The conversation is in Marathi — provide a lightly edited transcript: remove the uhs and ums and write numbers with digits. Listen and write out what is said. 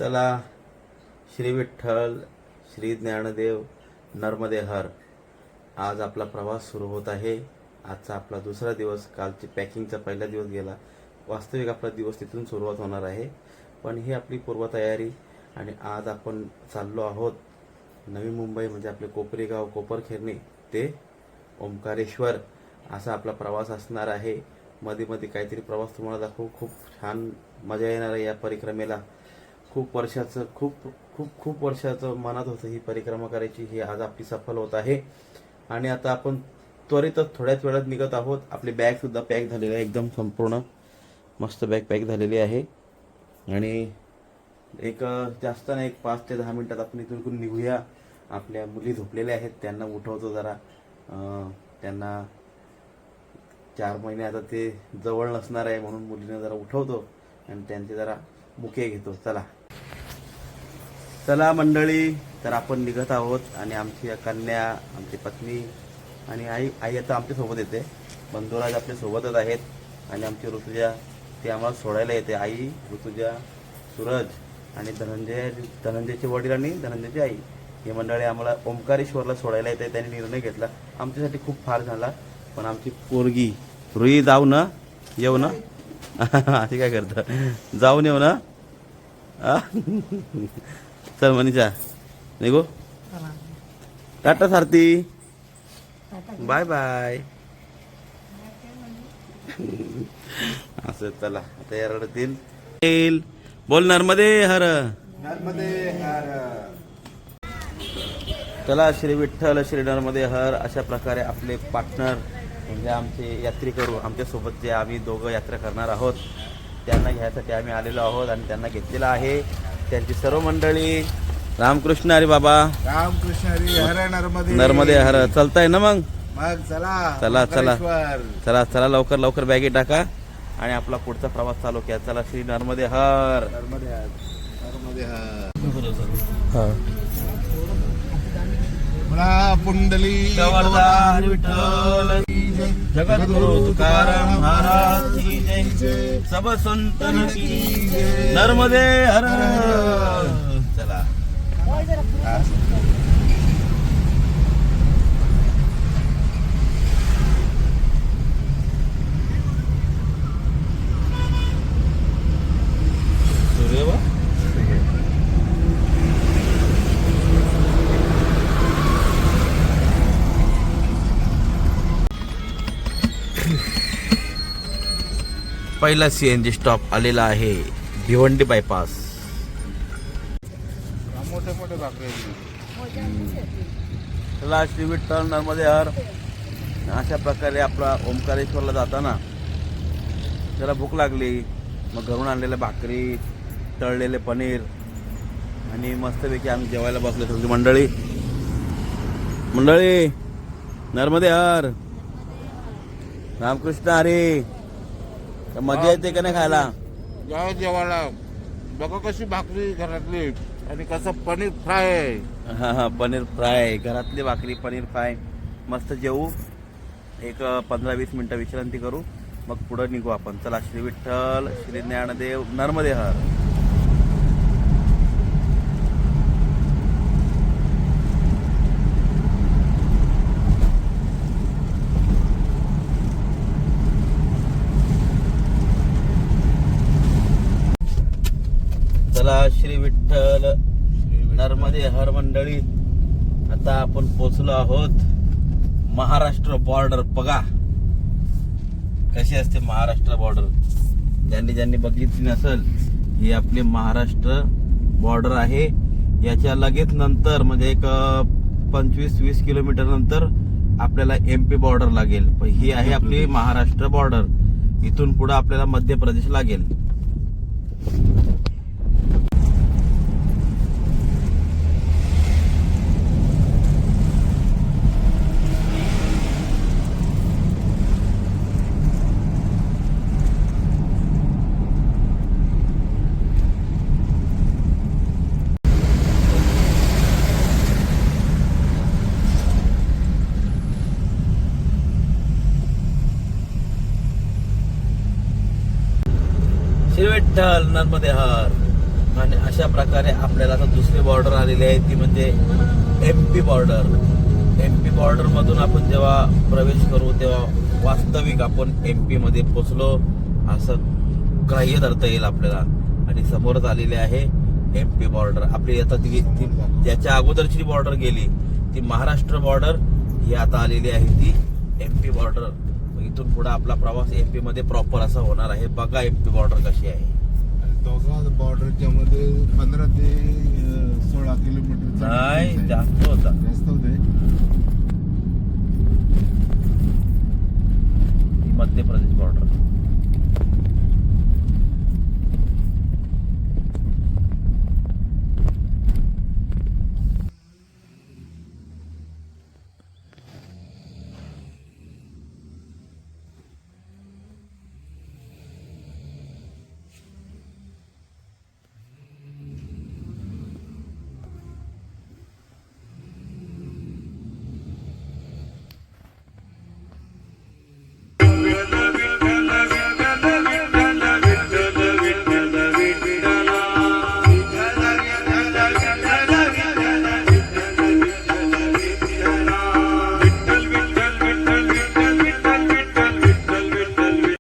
चला, श्री विठ्ठल, श्री ज्ञानदेव, नर्मदे हर. आज आपला प्रवास सुरू होत आहे. आजचा आपला दुसरा दिवस. कालची पॅकिंगचा पहिला दिवस गेला. वास्तविक आपला दिवस तिथून सुरुवात होणार आहे, पण ही आपली पूर्वतयारी. आणि आज आपण चाललो आहोत नवी मुंबई, म्हणजे आपले कोपरी गाव, कोपरखैरणे ते ओंकारेश्वर. असा आपला प्रवास असणार आहे. मध्ये मध्ये काहीतरी प्रवास तुम्हाला दाखवू. खूप छान मजा येणार आहे या परिक्रमेला. खूप वर्षाचं मनात होतं ही परिक्रमा करायची. ही आज आपली सफल होत आहे. आणि आता आपण त्वरितच थोड्याच वेळात निघत आहोत. आपली बॅग सुद्धा पॅक झालेली आहे, एकदम संपूर्ण मस्त बॅग पॅक झालेली आहे. आणि एक जास्त नाही, 5 ते 10 मिनिटात आपण इथून निघूया. आपल्या मुली झोपलेल्या आहेत, त्यांना उठवतो जरा. त्यांना 4 महिने आता ते जवळ नसणार आहे, म्हणून मुलींना जरा उठवतो आणि त्यांचे जरा मुके घेतो. चला मंडळी, तर आपण निघत आहोत. आणि आमची कन्या, आमची पत्नी आणि आई आता आमच्या सोबत येते. बंधुराज आपल्या सोबतच आहेत. आणि आमची ऋतुजा, ती आम्हाला सोडायला येते. आई, ऋतुजा, सूरज आणि धनंजयचे वडील आणि धनंजयची आई, ही मंडळी आम्हाला ओंकारेश्वरला सोडायला येते. त्यांनी निर्णय घेतला, आमच्यासाठी खूप फार झाला. पण आमची पोरगी रुई, जाऊ ना, येऊ ना. असे काय करतं, जाऊन येऊ ना. चल मनीषा, निघो. टाटा सारथी, बाय बाय. असं चला, आता या रडतील. बोल नर्मदे हर. नर्मदे हर. चला, श्री विठ्ठल, श्री नर्मदे हर. अशा प्रकारे आपले पार्टनर, म्हणजे आमचे यात्रेकरू, आमच्यासोबत जे आम्ही दोघं यात्रा करणार आहोत, त्यांना घ्यायसाठी आम्ही आलेलो आहोत. आणि त्यांना घेतलेलं आहे. त्यांची सर्व मंडळी. रामकृष्ण हरी बाबा. रामकृष्ण हरी. हर नर्मदे. नर्मदे हर. चलताय ना मग चला चला चला ओंकारेश्वर. चला चला, लवकर बॅगे टाका आणि आपला पुढचा प्रवास चालू केला. चला, श्री नर्मदे हर. नर्मदे हर. नर्मदे हर. म्हणा पुंडली गवर्धन विठ्ठल जगद्गुरु तुकाराम महाराज की जय. सब संतन की जय. नर्मदे हर. चला. पहिला CNG स्टॉप आलेला आहे, भिवंडी बायपास. मोठे मोठे भाकरे. चला, श्री विठ्ठल, नर्मदे हर. अशा प्रकारे आपला ओंकारेश्वरला जाताना त्याला भूक लागली, मग घरून आणलेल्या भाकरी, तळलेले पनीर आणि मस्तपैकी आम्ही जेवायला बसलो सगळी मंडळी. नर्मदे हर. रामकृष्ण हरी. मजा येते का नाही खायला? जेव्हा जेवायला बघा कशी भाकरी घरातली आणि कसं पनीर फ्राय आहे. हा, पनीर फ्राय, घरातली भाकरी, पनीर फ्राय. मस्त जेवू, एक 15-20 मिनिटं विश्रांती करू, मग पुढं निघू आपण. चला, श्री विठ्ठल, श्री ज्ञानदेव, नर्मदे हर. चला, श्री विठ्ठल, नर्मदे हर मंडळी. आता आपण पोचलो आहोत महाराष्ट्र बॉर्डर. बघा कशी असते महाराष्ट्र बॉर्डर. ज्यांनी बघितली नसेल, ही आपली महाराष्ट्र बॉर्डर आहे. याच्या लगेच नंतर, म्हणजे एक 25-20 किलोमीटर नंतर आपल्याला MP बॉर्डर लागेल. ही आहे आपली महाराष्ट्र बॉर्डर. इथून पुढे आपल्याला मध्य प्रदेश लागेल. श्री विठ्ठल, नर्मदे हर. आणि अशा प्रकारे आपल्याला आता दुसरी बॉर्डर आलेली आहे ती म्हणजे MP बॉर्डर. MP बॉर्डर मधून आपण जेव्हा प्रवेश करू तेव्हा वास्तविक आपण MP मध्ये पोचलो असं ग्राह्य धरता येईल आपल्याला. आणि समोरच आलेली आहे MP बॉर्डर. आपली आता ज्याच्या अगोदरची जी बॉर्डर गेली ती महाराष्ट्र बॉर्डर, ही आता आलेली आहे ती MP बॉर्डर. इथून पुढे आपला प्रवास MP मध्ये प्रॉपर असा होणार आहे. बघा MP बॉर्डर कशी आहे. दोघा बॉर्डरच्या मध्ये 15 ते 16 किलोमीटर नाही, जास्त होता. जास्त होते.